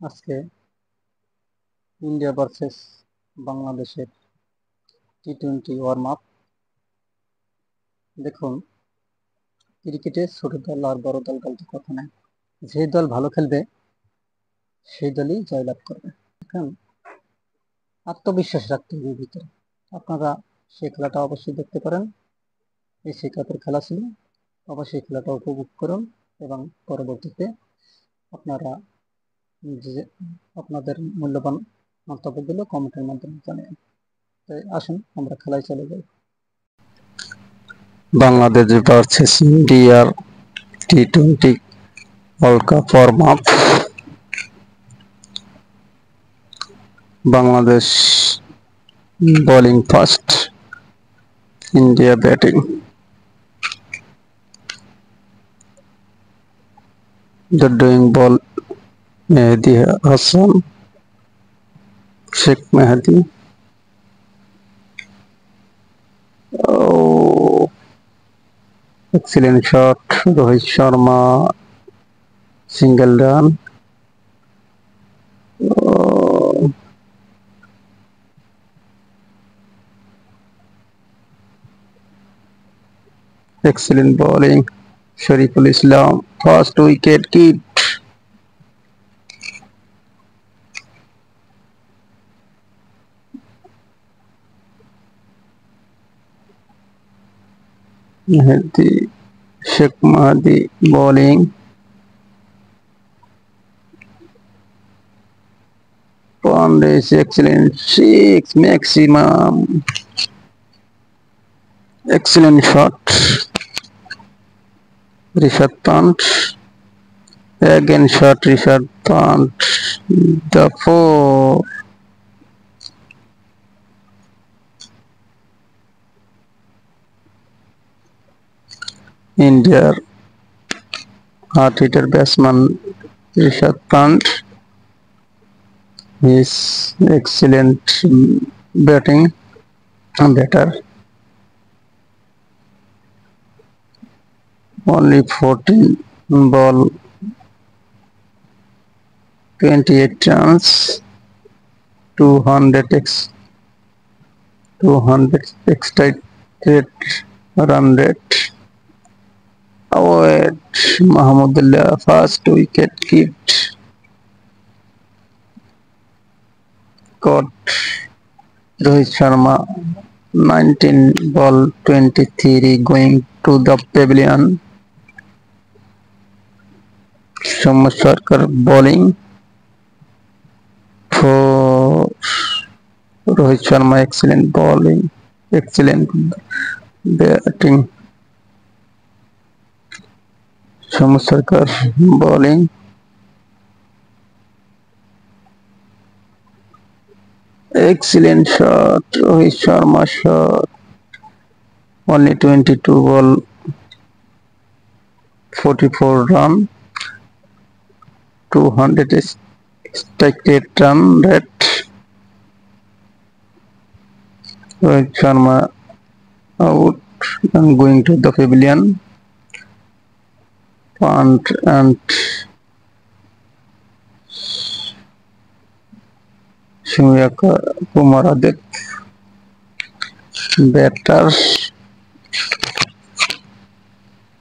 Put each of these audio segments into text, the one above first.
আজকে India versus বাংলাদেশের টি-20 warm up. দেখুন, ক্রিকেটে ছোট দল আর বড় দল বলতে কথা নেই। যে দল ভালো খেলবে সেই দলই জয়লাভ করবে। এখন আত্মবিশ্বাস রাখতে হবে ভিতরে। আপনারা সেই খেলাটা অবশ্যই দেখতে পারেন। এশিয়া কাপের খেলা ছিল, অবশ্যই খেলাটা উপভোগ করুন এবং পরবর্তীতে আপনারা আপনাদের মূল্যবান মন্তব্যগুলো কমেন্টের মাধ্যমে জানাবেন। তাই আসুন আমরা খেলায় চলে যাই। বাংলাদেশ ভার্সেস ইন্ডিয়ার টি-20 world cup warm up. Bangladesh bowling first, India batting. The doing ball Mehdi Hassan, Sheikh Mehdi. Oh, excellent shot, Rohit Sharma, single run. Oh, excellent bowling, Shariful Islam, first wicket keep. Mehdi, Sheikh Mehdi bowling. Pandey's excellent, six maximum. Excellent shot. Rishabh Pant. Again shot Rishabh Pant. The four. India hard hitter batsman Rishabh Pant. His excellent batting batter. Only 14 ball, 28 runs, 200 expected run rate. Await Mahmudullah, first wicket kept. Caught Rohit Sharma, 19 ball, 23 going to the pavilion. Soumya Sarkar bowling for Rohit Sharma, excellent bowling, excellent batting. Soumya Sarkar bowling. Excellent shot, Rohit Sharma shot. Only 22 ball, 44 run, 200 expected run rate. Rohit Sharma out and going to the pavilion. Pant and Surya Kumar Aditya batter.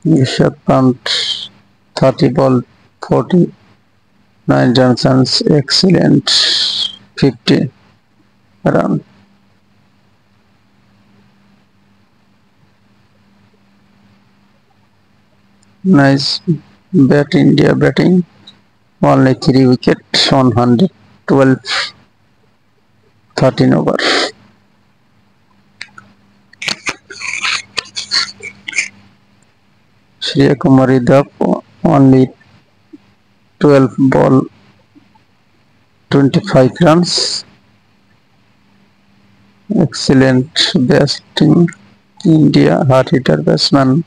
Rishabh Pant 30 ball, 49 runs, excellent 50 run. Nice bat, India batting. Only 3 wickets, 112, 13 over. Surya Kumar Aditya only 12 ball, 25 runs. Excellent batting, India hard hitter batsman.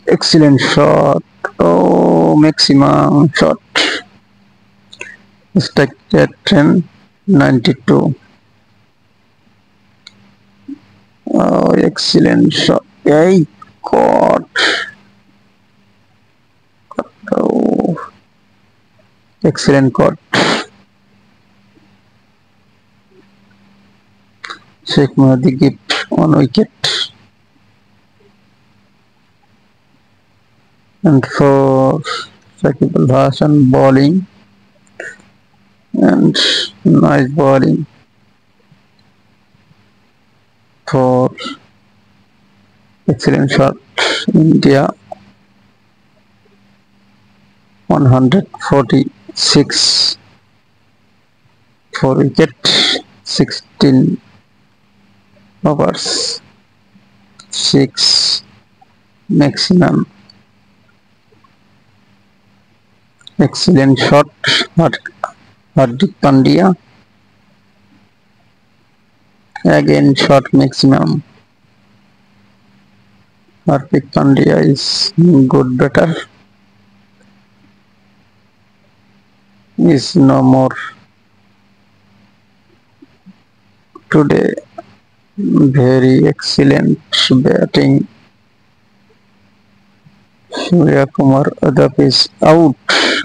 Excellent shot. Oh, maximum shot. Strike at 10, 92. Oh, excellent shot. Hey, caught Oh, excellent caught. Sheikh Mahdi gift on wicket. And for Shakib Al Hasan bowling and nice bowling for excellent shot. India 146 for wicket, 16 overs, 6 maximum. Excellent shot. Hardik Pandya again shot maximum. Hardik Pandya is good batter. Is no more today. Very excellent batting. Surya Kumar Adap is out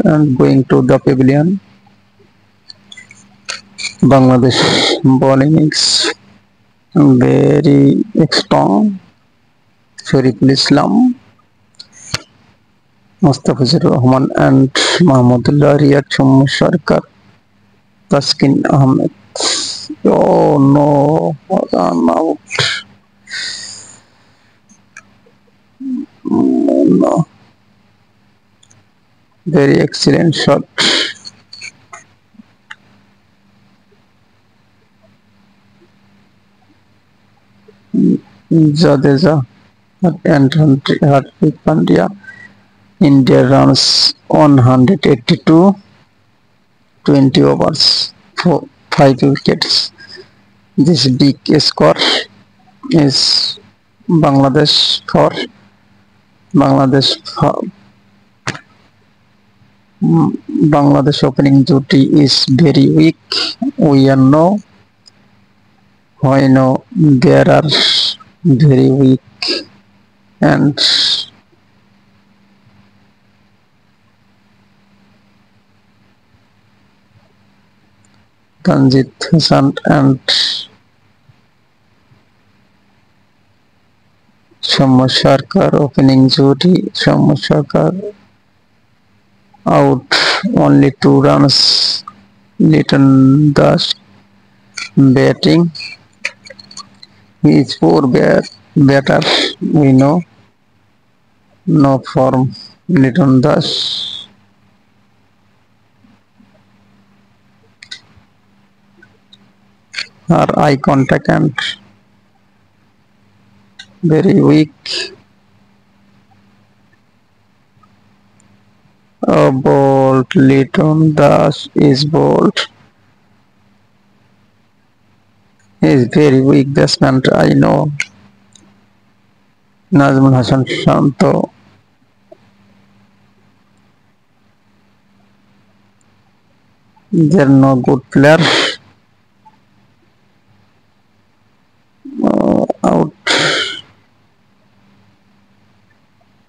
and going to the pavilion. Bangladesh bowling is very strong. Shariful Islam, Mustafizur Rahman and Mahmudullah Riyad Sarkar, Taskin Ahmed. Oh no, I'm out. No. Very excellent shot. Jadeja and Hardik Pandya. India runs 182, 20 overs, 5 wickets. This big score is Bangladesh for Bangladesh opening duty is very weak. We are know why now there are very weak and Tanjit Hasan and Shamma Sarkar opening duty. Shamma Sarkar out, only 2 runs. Litton Das batting. He is poor batter. We know. No form. Litton Das. Our eye contact and very weak. A bolt. Litton Das is bolt. He is very weak batsman. I know. Nazmul Hasan Shanto. They are no good player. Out.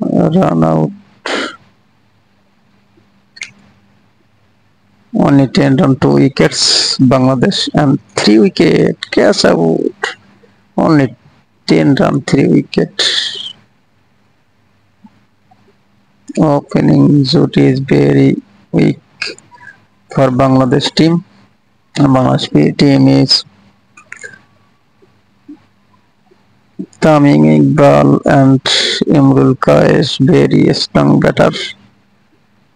Run out. Only 10 run, 2 wickets. Bangladesh and 3 wicket. Cash out. Only 10 run, 3 wicket. Opening duty is very weak for Bangladesh team. Bangladesh team is Tamim Iqbal and Imrul Qais, very strong batters.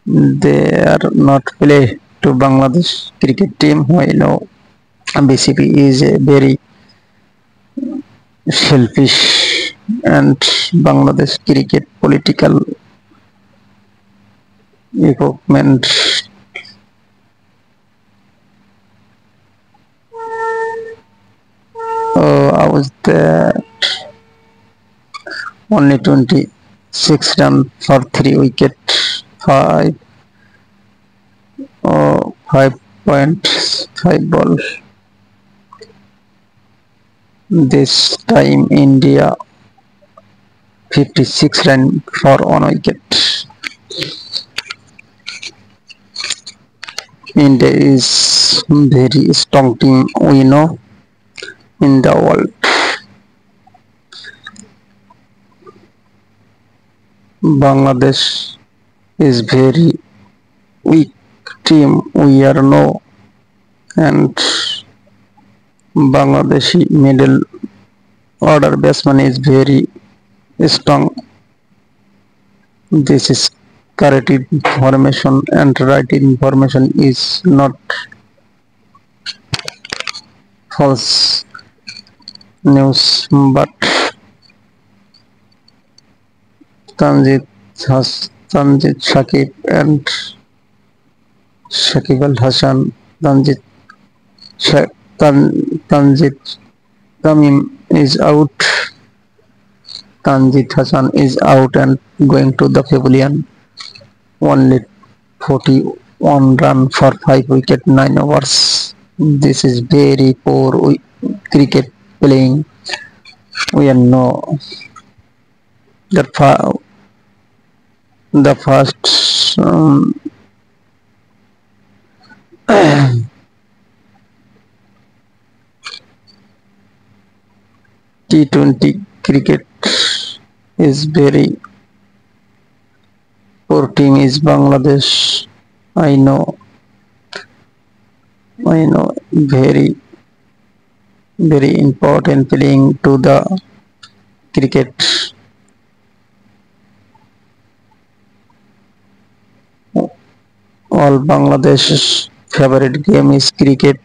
They are not play to Bangladesh cricket team. We know BCP is a very selfish and Bangladesh cricket political equipment. I was there. Only 26 run for 3 wicket. 5.5 ball. This time India 56 run for 1 wicket. India is very strong team we know in the world. Bangladesh is very weak team we are know, and Bangladeshi middle order batsman is very strong. This is correct information, and right information is not false news. But Tanjit Shakib and Shakib Al Hasan, Tanjit Sha- Tanjit Tamim is out. Tanjit Hasan is out and going to the pavilion. Only 41 run for 5 wicket, 9 overs. This is very poor cricket playing. We know the the first T20 cricket is very poor team is Bangladesh. I know, very very important playing to the cricket. All Bangladesh's favorite game is cricket,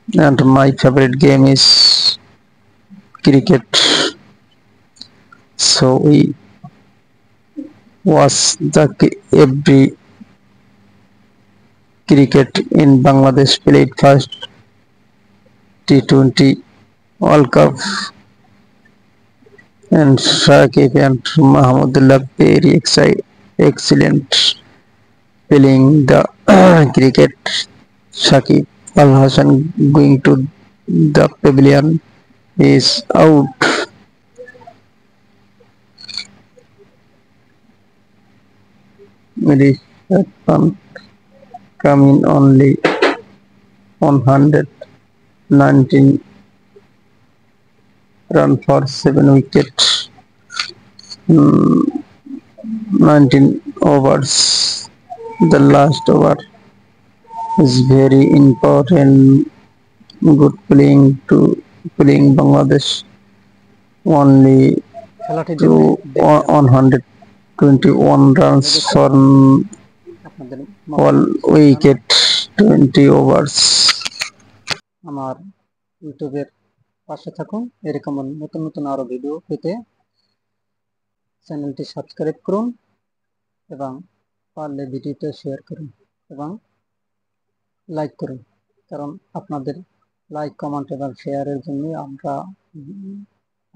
and my favorite game is cricket. So we watch the every cricket in Bangladesh played first T20 World Cup, and Shakib and Mahmudullah very excellent playing the cricket. Shakib Al Hasan going to the pavilion is out. Rishabh Pant coming only 119 run for 7 wickets, 19 overs. The last over is very important. Good playing Bangladesh only to 121 runs for all wicket, 20 overs. আমার ইউটিউবের পাশে থাকুন, এরকম নতুন নতুন আরো video পেতে চ্যানেলটি সাবস্ক্রাইব করুন এবং পারলে ভিডিওটা শেয়ার করুন এবং লাইক করুন, কারণ আপনাদের লাইক, কমেন্ট এবং শেয়ারের জন্য আমরা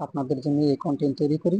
আপনাদের জন্য এই কন্টেন্ট তৈরি করি।